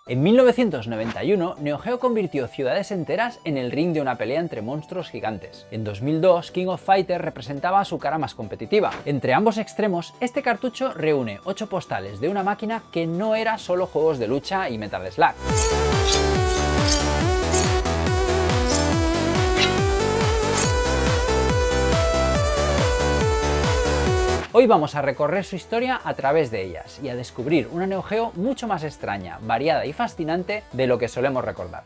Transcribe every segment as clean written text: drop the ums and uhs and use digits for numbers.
En 1991, Neo Geo convirtió ciudades enteras en el ring de una pelea entre monstruos gigantes. En 2002, King of Fighters representaba su cara más competitiva. Entre ambos extremos, este cartucho reúne 8 postales de una máquina que no era solo juegos de lucha y Metal Slug. Hoy vamos a recorrer su historia a través de ellas y a descubrir una Neo Geo mucho más extraña, variada y fascinante de lo que solemos recordar.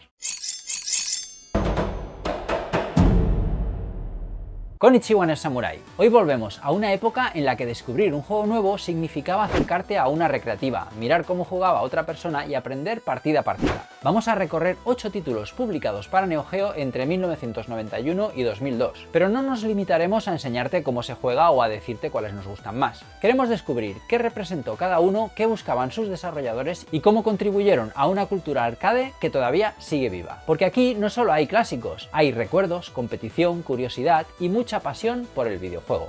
Konnichiwa Neo Samurai. Hoy volvemos a una época en la que descubrir un juego nuevo significaba acercarte a una recreativa, mirar cómo jugaba otra persona y aprender partida a partida. Vamos a recorrer 8 títulos publicados para Neo Geo entre 1991 y 2002, pero no nos limitaremos a enseñarte cómo se juega o a decirte cuáles nos gustan más. Queremos descubrir qué representó cada uno, qué buscaban sus desarrolladores y cómo contribuyeron a una cultura arcade que todavía sigue viva. Porque aquí no solo hay clásicos, hay recuerdos, competición, curiosidad y mucha pasión por el videojuego.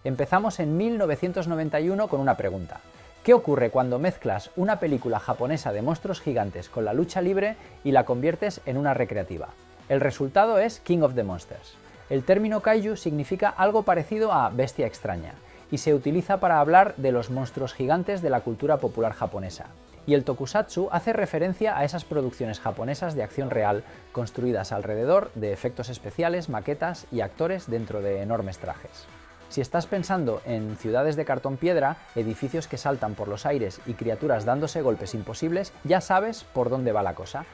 Empezamos en 1991 con una pregunta. ¿Qué ocurre cuando mezclas una película japonesa de monstruos gigantes con la lucha libre y la conviertes en una recreativa? El resultado es King of the Monsters. El término kaiju significa algo parecido a bestia extraña y se utiliza para hablar de los monstruos gigantes de la cultura popular japonesa. Y el tokusatsu hace referencia a esas producciones japonesas de acción real construidas alrededor de efectos especiales, maquetas y actores dentro de enormes trajes. Si estás pensando en ciudades de cartón piedra, edificios que saltan por los aires y criaturas dándose golpes imposibles, ya sabes por dónde va la cosa.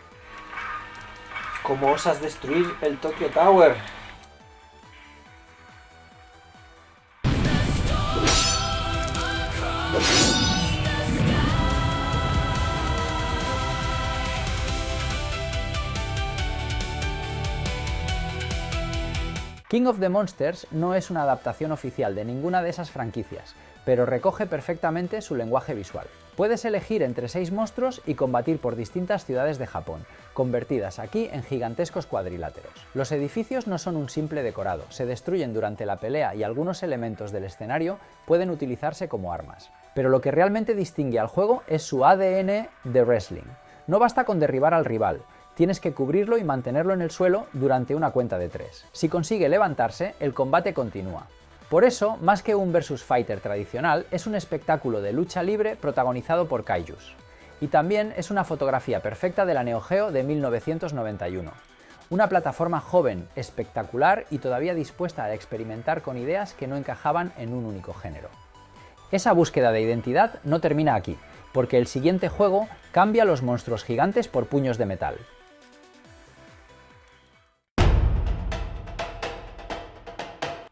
¿Cómo osas destruir el Tokyo Tower? King of the Monsters no es una adaptación oficial de ninguna de esas franquicias, pero recoge perfectamente su lenguaje visual. Puedes elegir entre 6 monstruos y combatir por distintas ciudades de Japón, convertidas aquí en gigantescos cuadriláteros. Los edificios no son un simple decorado, se destruyen durante la pelea y algunos elementos del escenario pueden utilizarse como armas. Pero lo que realmente distingue al juego es su ADN de wrestling. No basta con derribar al rival, tienes que cubrirlo y mantenerlo en el suelo durante una cuenta de 3. Si consigue levantarse, el combate continúa. Por eso, más que un versus fighter tradicional, es un espectáculo de lucha libre protagonizado por kaijus. Y también es una fotografía perfecta de la Neo Geo de 1991. Una plataforma joven, espectacular y todavía dispuesta a experimentar con ideas que no encajaban en un único género. Esa búsqueda de identidad no termina aquí, porque el siguiente juego cambia los monstruos gigantes por puños de metal.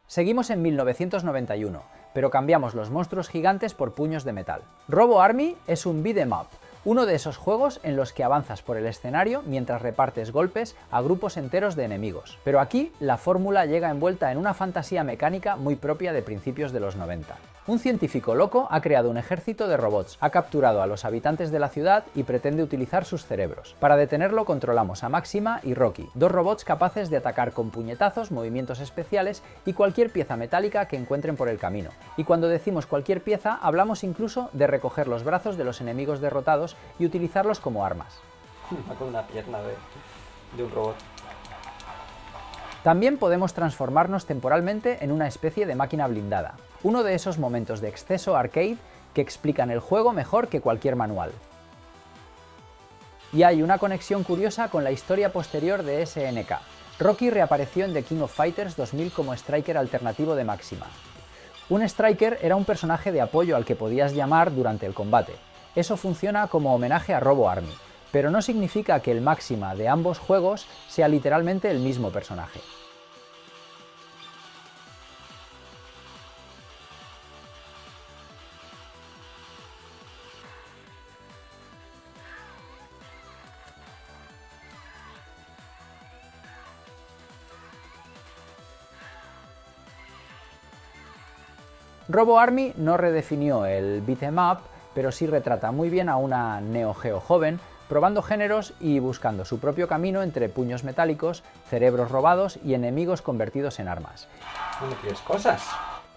Seguimos en 1991, pero cambiamos los monstruos gigantes por puños de metal. Robo Army es un beat'em up, uno de esos juegos en los que avanzas por el escenario mientras repartes golpes a grupos enteros de enemigos. Pero aquí la fórmula llega envuelta en una fantasía mecánica muy propia de principios de los 90. Un científico loco ha creado un ejército de robots, ha capturado a los habitantes de la ciudad y pretende utilizar sus cerebros. Para detenerlo controlamos a Máxima y Rocky, 2 robots capaces de atacar con puñetazos, movimientos especiales y cualquier pieza metálica que encuentren por el camino. Y cuando decimos cualquier pieza, hablamos incluso de recoger los brazos de los enemigos derrotados y utilizarlos como armas. Va con una pierna de un robot. También podemos transformarnos temporalmente en una especie de máquina blindada, uno de esos momentos de exceso arcade que explican el juego mejor que cualquier manual. Y hay una conexión curiosa con la historia posterior de SNK. Rocky reapareció en The King of Fighters 2000 como Striker alternativo de Máxima. Un Striker era un personaje de apoyo al que podías llamar durante el combate. Eso funciona como homenaje a Robo Army, pero no significa que el Máxima de ambos juegos sea literalmente el mismo personaje. Robo Army no redefinió el beat'em up, pero sí retrata muy bien a una Neo Geo joven, probando géneros y buscando su propio camino entre puños metálicos, cerebros robados y enemigos convertidos en armas. ¿Dónde tienes cosas?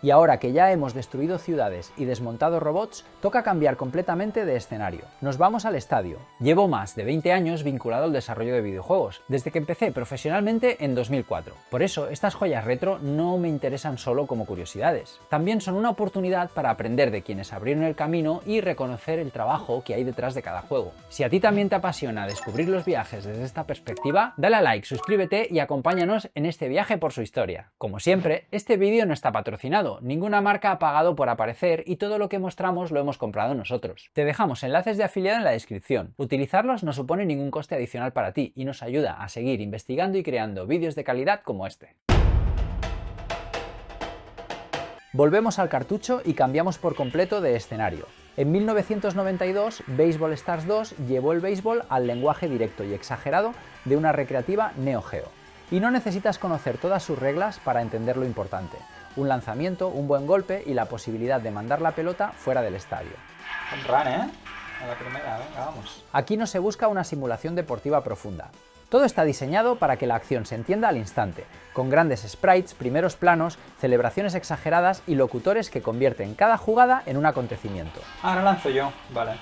Y ahora que ya hemos destruido ciudades y desmontado robots, toca cambiar completamente de escenario. Nos vamos al estadio. Llevo más de 20 años vinculado al desarrollo de videojuegos, desde que empecé profesionalmente en 2004. Por eso, estas joyas retro no me interesan solo como curiosidades. También son una oportunidad para aprender de quienes abrieron el camino y reconocer el trabajo que hay detrás de cada juego. Si a ti también te apasiona descubrir los viajes desde esta perspectiva, dale a like, suscríbete y acompáñanos en este viaje por su historia. Como siempre, este vídeo no está patrocinado. Ninguna marca ha pagado por aparecer y todo lo que mostramos lo hemos comprado nosotros. Te dejamos enlaces de afiliado en la descripción. Utilizarlos no supone ningún coste adicional para ti y nos ayuda a seguir investigando y creando vídeos de calidad como este. Volvemos al cartucho y cambiamos por completo de escenario. En 1992, Baseball Stars 2 llevó el béisbol al lenguaje directo y exagerado de una recreativa Neo Geo. Y no necesitas conocer todas sus reglas para entender lo importante. Un lanzamiento, un buen golpe y la posibilidad de mandar la pelota fuera del estadio. Un run, ¿eh? A la primera, venga, vamos. Aquí no se busca una simulación deportiva profunda. Todo está diseñado para que la acción se entienda al instante, con grandes sprites, primeros planos, celebraciones exageradas y locutores que convierten cada jugada en un acontecimiento. Ahora lanzo yo, vale.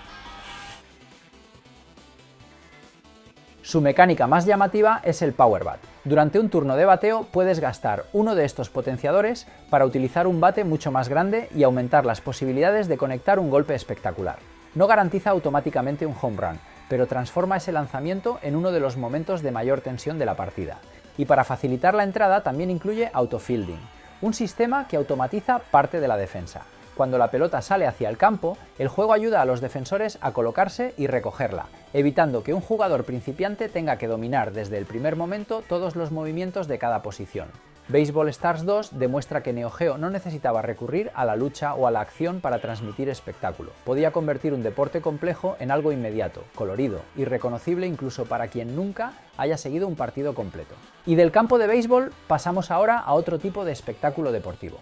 Su mecánica más llamativa es el Power Bat. Durante un turno de bateo puedes gastar uno de estos potenciadores para utilizar un bate mucho más grande y aumentar las posibilidades de conectar un golpe espectacular. No garantiza automáticamente un home run, pero transforma ese lanzamiento en uno de los momentos de mayor tensión de la partida. Y para facilitar la entrada también incluye autofielding, un sistema que automatiza parte de la defensa. Cuando la pelota sale hacia el campo, el juego ayuda a los defensores a colocarse y recogerla, evitando que un jugador principiante tenga que dominar desde el primer momento todos los movimientos de cada posición. Baseball Stars 2 demuestra que Neo Geo no necesitaba recurrir a la lucha o a la acción para transmitir espectáculo. Podía convertir un deporte complejo en algo inmediato, colorido y reconocible incluso para quien nunca haya seguido un partido completo. Y del campo de béisbol pasamos ahora a otro tipo de espectáculo deportivo.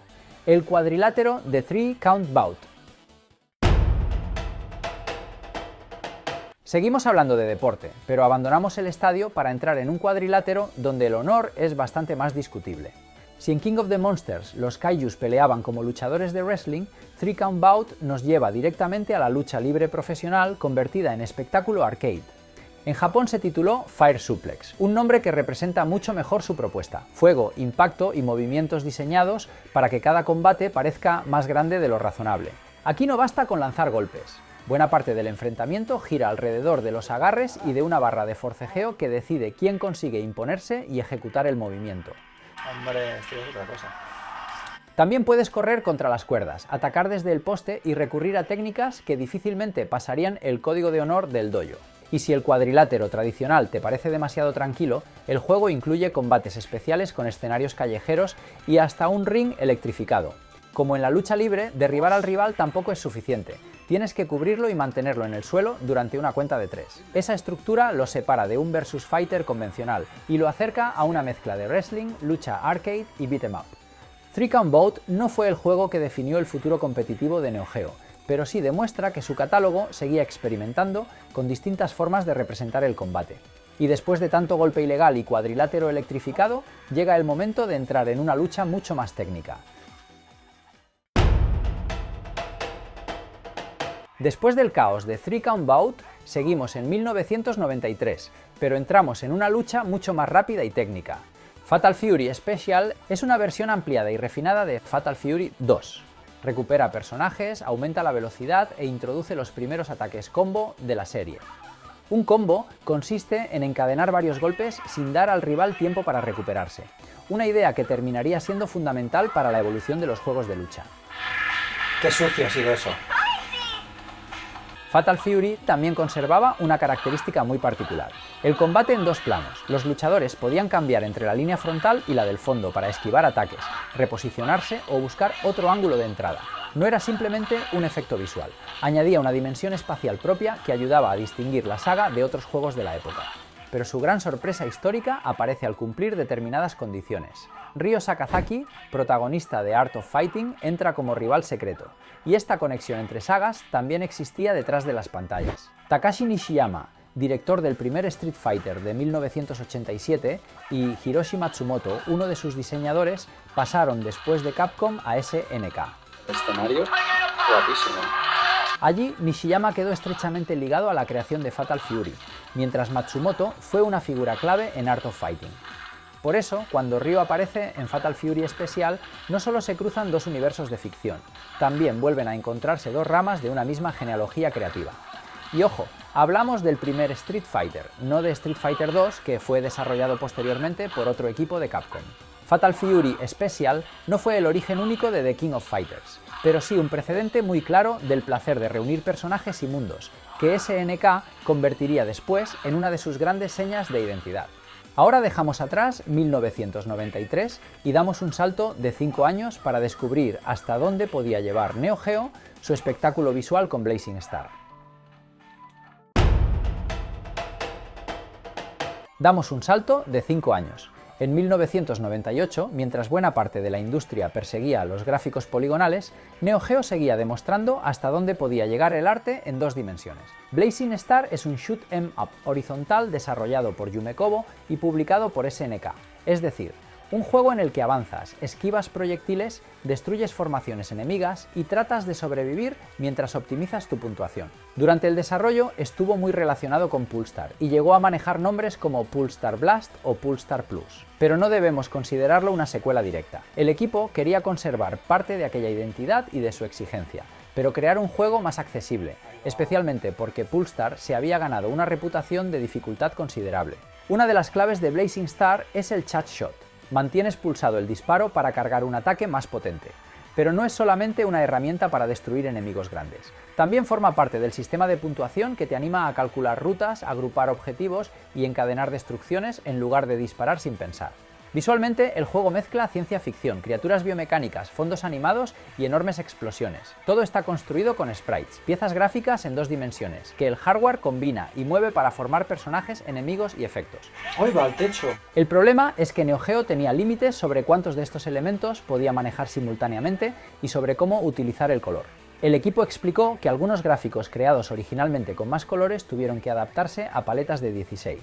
El cuadrilátero de 3 Count Bout. Seguimos hablando de deporte, pero abandonamos el estadio para entrar en un cuadrilátero donde el honor es bastante más discutible. Si en King of the Monsters los kaijus peleaban como luchadores de wrestling, 3 Count Bout nos lleva directamente a la lucha libre profesional convertida en espectáculo arcade. En Japón se tituló Fire Suplex, un nombre que representa mucho mejor su propuesta: fuego, impacto y movimientos diseñados para que cada combate parezca más grande de lo razonable. Aquí no basta con lanzar golpes. Buena parte del enfrentamiento gira alrededor de los agarres y de una barra de forcejeo que decide quién consigue imponerse y ejecutar el movimiento. Hombre, esto es otra cosa. También puedes correr contra las cuerdas, atacar desde el poste y recurrir a técnicas que difícilmente pasarían el código de honor del dojo. Y si el cuadrilátero tradicional te parece demasiado tranquilo, el juego incluye combates especiales con escenarios callejeros y hasta un ring electrificado. Como en la lucha libre, derribar al rival tampoco es suficiente. Tienes que cubrirlo y mantenerlo en el suelo durante una cuenta de 3. Esa estructura lo separa de un versus fighter convencional y lo acerca a una mezcla de wrestling, lucha arcade y beat 'em up. 3 Count Bout no fue el juego que definió el futuro competitivo de Neo Geo, pero sí demuestra que su catálogo seguía experimentando con distintas formas de representar el combate. Y después de tanto golpe ilegal y cuadrilátero electrificado, llega el momento de entrar en una lucha mucho más técnica. Después del caos de 3 Count Bout, seguimos en 1993, pero entramos en una lucha mucho más rápida y técnica. Fatal Fury Special es una versión ampliada y refinada de Fatal Fury 2. Recupera personajes, aumenta la velocidad e introduce los primeros ataques combo de la serie. Un combo consiste en encadenar varios golpes sin dar al rival tiempo para recuperarse, una idea que terminaría siendo fundamental para la evolución de los juegos de lucha. Qué sucio ha sido eso. Fatal Fury también conservaba una característica muy particular: el combate en dos planos. Los luchadores podían cambiar entre la línea frontal y la del fondo para esquivar ataques, reposicionarse o buscar otro ángulo de entrada. No era simplemente un efecto visual, añadía una dimensión espacial propia que ayudaba a distinguir la saga de otros juegos de la época. Pero su gran sorpresa histórica aparece al cumplir determinadas condiciones. Ryo Sakazaki, protagonista de Art of Fighting, entra como rival secreto, y esta conexión entre sagas también existía detrás de las pantallas. Takashi Nishiyama, director del primer Street Fighter de 1987, y Hiroshi Matsumoto, uno de sus diseñadores, pasaron después de Capcom a SNK. Escenario guapísimo. Allí, Nishiyama quedó estrechamente ligado a la creación de Fatal Fury, mientras Matsumoto fue una figura clave en Art of Fighting. Por eso, cuando Ryo aparece en Fatal Fury Special, no solo se cruzan dos universos de ficción, también vuelven a encontrarse dos ramas de una misma genealogía creativa. Y ojo, hablamos del primer Street Fighter, no de Street Fighter 2, que fue desarrollado posteriormente por otro equipo de Capcom. Fatal Fury Special no fue el origen único de The King of Fighters, pero sí un precedente muy claro del placer de reunir personajes y mundos, que SNK convertiría después en una de sus grandes señas de identidad. Ahora dejamos atrás 1993 y damos un salto de 5 años para descubrir hasta dónde podía llevar Neo Geo su espectáculo visual con Blazing Star. Damos un salto de 5 años. En 1998, mientras buena parte de la industria perseguía los gráficos poligonales, Neo Geo seguía demostrando hasta dónde podía llegar el arte en dos dimensiones. Blazing Star es un shoot 'em up horizontal desarrollado por Yume Kobo y publicado por SNK, es decir, un juego en el que avanzas, esquivas proyectiles, destruyes formaciones enemigas y tratas de sobrevivir mientras optimizas tu puntuación. Durante el desarrollo estuvo muy relacionado con Poolstar y llegó a manejar nombres como Poolstar Blast o Poolstar Plus. Pero no debemos considerarlo una secuela directa. El equipo quería conservar parte de aquella identidad y de su exigencia, pero crear un juego más accesible, especialmente porque Poolstar se había ganado una reputación de dificultad considerable. Una de las claves de Blazing Star es el Chat Shot. Mantienes pulsado el disparo para cargar un ataque más potente. Pero no es solamente una herramienta para destruir enemigos grandes. También forma parte del sistema de puntuación que te anima a calcular rutas, agrupar objetivos y encadenar destrucciones en lugar de disparar sin pensar. Visualmente, el juego mezcla ciencia ficción, criaturas biomecánicas, fondos animados y enormes explosiones. Todo está construido con sprites, piezas gráficas en dos dimensiones, que el hardware combina y mueve para formar personajes, enemigos y efectos. ¡Ay, va al techo! El problema es que Neo Geo tenía límites sobre cuántos de estos elementos podía manejar simultáneamente y sobre cómo utilizar el color. El equipo explicó que algunos gráficos creados originalmente con más colores tuvieron que adaptarse a paletas de 16,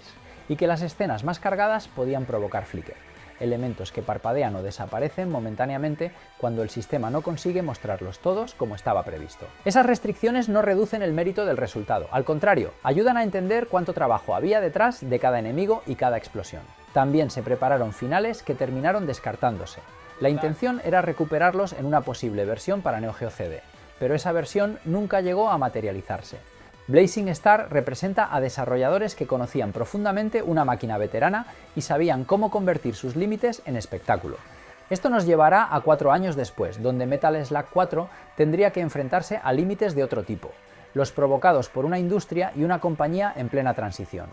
y que las escenas más cargadas podían provocar flicker, elementos que parpadean o desaparecen momentáneamente cuando el sistema no consigue mostrarlos todos como estaba previsto. Esas restricciones no reducen el mérito del resultado, al contrario, ayudan a entender cuánto trabajo había detrás de cada enemigo y cada explosión. También se prepararon finales que terminaron descartándose. La intención era recuperarlos en una posible versión para Neo Geo CD, pero esa versión nunca llegó a materializarse. Blazing Star representa a desarrolladores que conocían profundamente una máquina veterana y sabían cómo convertir sus límites en espectáculo. Esto nos llevará a 4 años después, donde Metal Slug 4 tendría que enfrentarse a límites de otro tipo, los provocados por una industria y una compañía en plena transición.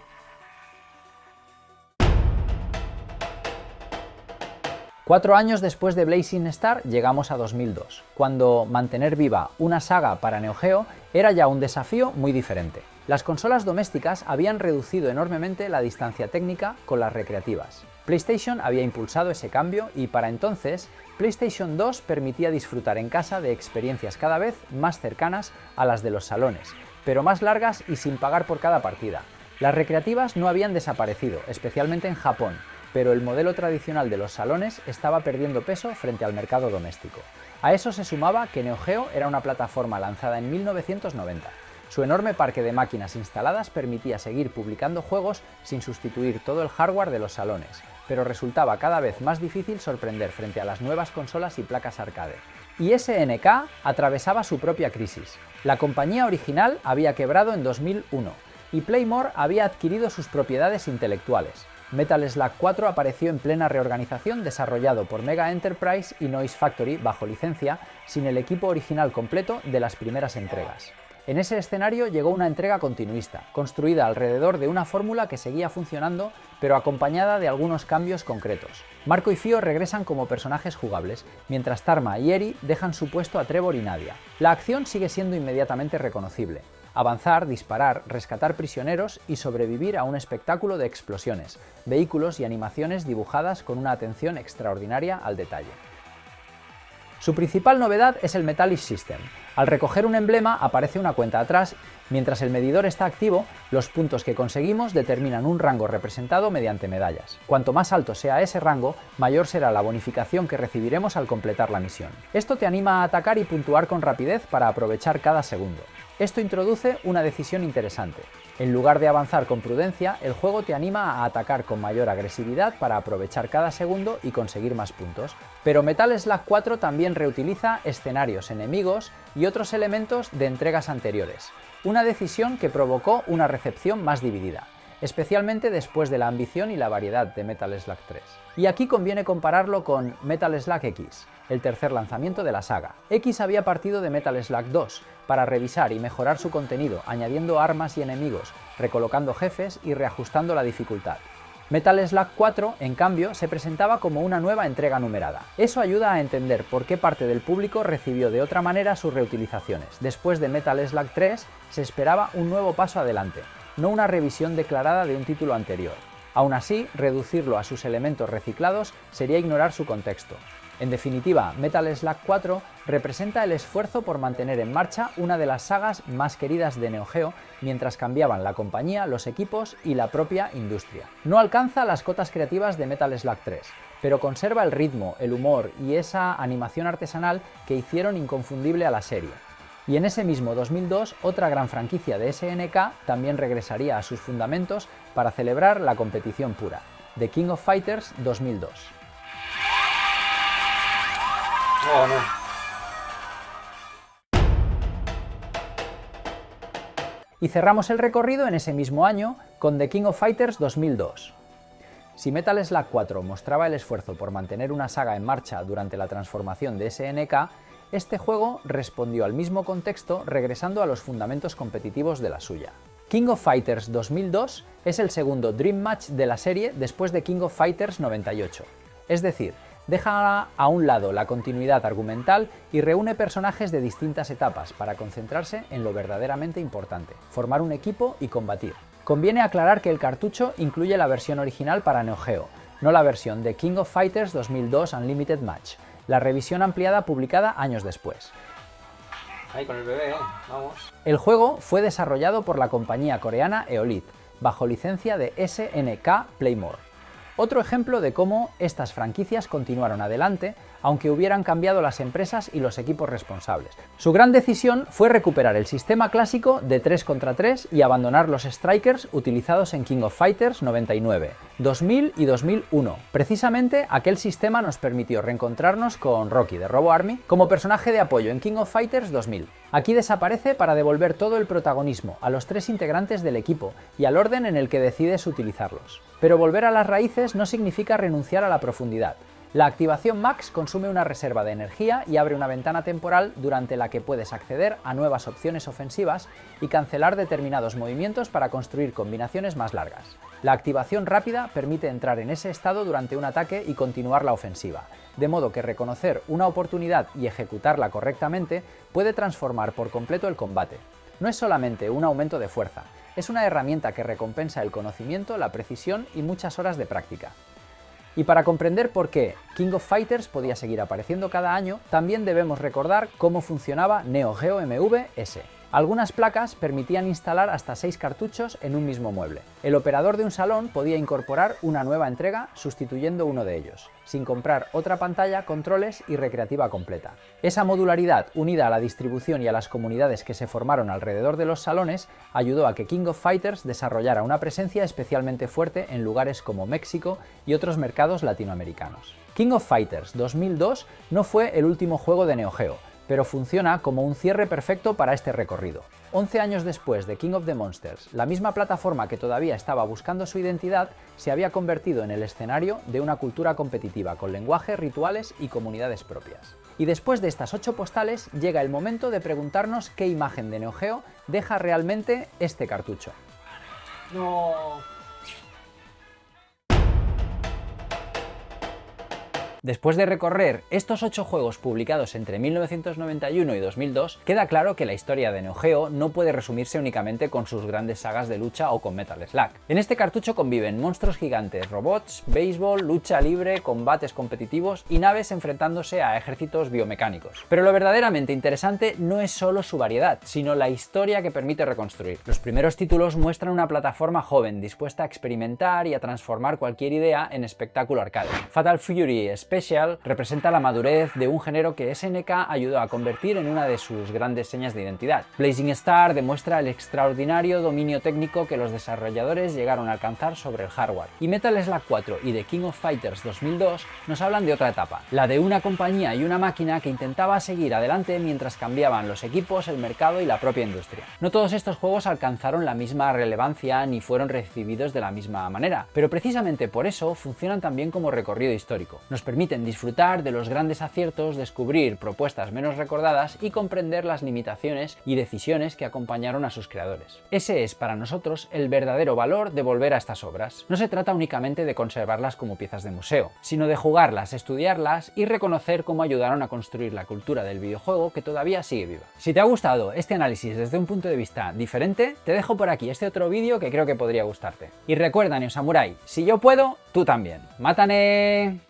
Cuatro años después de Blazing Star llegamos a 2002, cuando mantener viva una saga para Neo Geo era ya un desafío muy diferente. Las consolas domésticas habían reducido enormemente la distancia técnica con las recreativas. PlayStation había impulsado ese cambio y para entonces PlayStation 2 permitía disfrutar en casa de experiencias cada vez más cercanas a las de los salones, pero más largas y sin pagar por cada partida. Las recreativas no habían desaparecido, especialmente en Japón, pero el modelo tradicional de los salones estaba perdiendo peso frente al mercado doméstico. A eso se sumaba que Neo Geo era una plataforma lanzada en 1990. Su enorme parque de máquinas instaladas permitía seguir publicando juegos sin sustituir todo el hardware de los salones, pero resultaba cada vez más difícil sorprender frente a las nuevas consolas y placas arcade. Y SNK atravesaba su propia crisis. La compañía original había quebrado en 2001 y Playmore había adquirido sus propiedades intelectuales. Metal Slug 4 apareció en plena reorganización desarrollado por Mega Enterprise y Noise Factory bajo licencia, sin el equipo original completo de las primeras entregas. En ese escenario llegó una entrega continuista, construida alrededor de una fórmula que seguía funcionando, pero acompañada de algunos cambios concretos. Marco y Fio regresan como personajes jugables, mientras Tarma y Eri dejan su puesto a Trevor y Nadia. La acción sigue siendo inmediatamente reconocible. Avanzar, disparar, rescatar prisioneros y sobrevivir a un espectáculo de explosiones, vehículos y animaciones dibujadas con una atención extraordinaria al detalle. Su principal novedad es el Metallic System. Al recoger un emblema aparece una cuenta atrás Mientras el medidor está activo, los puntos que conseguimos determinan un rango representado mediante medallas. Cuanto más alto sea ese rango, mayor será la bonificación que recibiremos al completar la misión. Esto te anima a atacar y puntuar con rapidez para aprovechar cada segundo. Esto introduce una decisión interesante. En lugar de avanzar con prudencia, el juego te anima a atacar con mayor agresividad para aprovechar cada segundo y conseguir más puntos. Pero Metal Slug 4 también reutiliza escenarios, enemigos y otros elementos de entregas anteriores. Una decisión que provocó una recepción más dividida, especialmente después de la ambición y la variedad de Metal Slug 3. Y aquí conviene compararlo con Metal Slug X, el tercer lanzamiento de la saga. X había partido de Metal Slug 2 para revisar y mejorar su contenido, añadiendo armas y enemigos, recolocando jefes y reajustando la dificultad. Metal Slug 4, en cambio, se presentaba como una nueva entrega numerada. Eso ayuda a entender por qué parte del público recibió de otra manera sus reutilizaciones. Después de Metal Slug 3, se esperaba un nuevo paso adelante, no una revisión declarada de un título anterior. Aún así, reducirlo a sus elementos reciclados sería ignorar su contexto. En definitiva, Metal Slug 4 representa el esfuerzo por mantener en marcha una de las sagas más queridas de Neo Geo mientras cambiaban la compañía, los equipos y la propia industria. No alcanza las cotas creativas de Metal Slug 3, pero conserva el ritmo, el humor y esa animación artesanal que hicieron inconfundible a la serie. Y en ese mismo 2002, otra gran franquicia de SNK también regresaría a sus fundamentos para celebrar la competición pura, The King of Fighters 2002. Oh, no. Y cerramos el recorrido en ese mismo año con The King of Fighters 2002. Si Metal Slug 4 mostraba el esfuerzo por mantener una saga en marcha durante la transformación de SNK, este juego respondió al mismo contexto regresando a los fundamentos competitivos de la suya. King of Fighters 2002 es el segundo Dream Match de la serie después de King of Fighters 98. Es decir, deja a un lado la continuidad argumental y reúne personajes de distintas etapas para concentrarse en lo verdaderamente importante, formar un equipo y combatir. Conviene aclarar que el cartucho incluye la versión original para Neo Geo, no la versión de King of Fighters 2002 Unlimited Match, la revisión ampliada publicada años después. Ahí con el bebé, vamos. El juego fue desarrollado por la compañía coreana Eolith, bajo licencia de SNK Playmore. Otro ejemplo de cómo estas franquicias continuaron adelante, aunque hubieran cambiado las empresas y los equipos responsables. Su gran decisión fue recuperar el sistema clásico de 3 contra 3 y abandonar los Strikers utilizados en King of Fighters 99, 2000 y 2001. Precisamente aquel sistema nos permitió reencontrarnos con Rocky de Robo Army como personaje de apoyo en King of Fighters 2000. Aquí desaparece para devolver todo el protagonismo a los 3 integrantes del equipo y al orden en el que decides utilizarlos. Pero volver a las raíces no significa renunciar a la profundidad. La activación Max consume una reserva de energía y abre una ventana temporal durante la que puedes acceder a nuevas opciones ofensivas y cancelar determinados movimientos para construir combinaciones más largas. La activación rápida permite entrar en ese estado durante un ataque y continuar la ofensiva, de modo que reconocer una oportunidad y ejecutarla correctamente puede transformar por completo el combate. No es solamente un aumento de fuerza, es una herramienta que recompensa el conocimiento, la precisión y muchas horas de práctica. Y para comprender por qué King of Fighters podía seguir apareciendo cada año, también debemos recordar cómo funcionaba Neo Geo MV-S. Algunas placas permitían instalar hasta 6 cartuchos en un mismo mueble. El operador de un salón podía incorporar una nueva entrega sustituyendo uno de ellos, sin comprar otra pantalla, controles y recreativa completa. Esa modularidad, unida a la distribución y a las comunidades que se formaron alrededor de los salones, ayudó a que King of Fighters desarrollara una presencia especialmente fuerte en lugares como México y otros mercados latinoamericanos. King of Fighters 2002 no fue el último juego de Neo Geo, pero funciona como un cierre perfecto para este recorrido. 11 años después de King of the Monsters, la misma plataforma que todavía estaba buscando su identidad se había convertido en el escenario de una cultura competitiva con lenguaje, rituales y comunidades propias. Y después de estas 8 postales llega el momento de preguntarnos qué imagen de Neo Geo deja realmente este cartucho. No. Después de recorrer estos 8 juegos publicados entre 1991 y 2002, queda claro que la historia de Neo Geo no puede resumirse únicamente con sus grandes sagas de lucha o con Metal Slug. En este cartucho conviven monstruos gigantes, robots, béisbol, lucha libre, combates competitivos y naves enfrentándose a ejércitos biomecánicos. Pero lo verdaderamente interesante no es solo su variedad, sino la historia que permite reconstruir. Los primeros títulos muestran una plataforma joven, dispuesta a experimentar y a transformar cualquier idea en espectáculo arcade. Fatal Fury Special representa la madurez de un género que SNK ayudó a convertir en una de sus grandes señas de identidad. Blazing Star demuestra el extraordinario dominio técnico que los desarrolladores llegaron a alcanzar sobre el hardware. Y Metal Slug 4 y The King of Fighters 2002 nos hablan de otra etapa, la de una compañía y una máquina que intentaba seguir adelante mientras cambiaban los equipos, el mercado y la propia industria. No todos estos juegos alcanzaron la misma relevancia ni fueron recibidos de la misma manera, pero precisamente por eso funcionan también como recorrido histórico. Nos permiten disfrutar de los grandes aciertos, descubrir propuestas menos recordadas y comprender las limitaciones y decisiones que acompañaron a sus creadores. Ese es para nosotros el verdadero valor de volver a estas obras. No se trata únicamente de conservarlas como piezas de museo, sino de jugarlas, estudiarlas y reconocer cómo ayudaron a construir la cultura del videojuego que todavía sigue viva. Si te ha gustado este análisis desde un punto de vista diferente, te dejo por aquí este otro vídeo que creo que podría gustarte. Y recuerda, Neo Samurai, si yo puedo, tú también. ¡Mátane!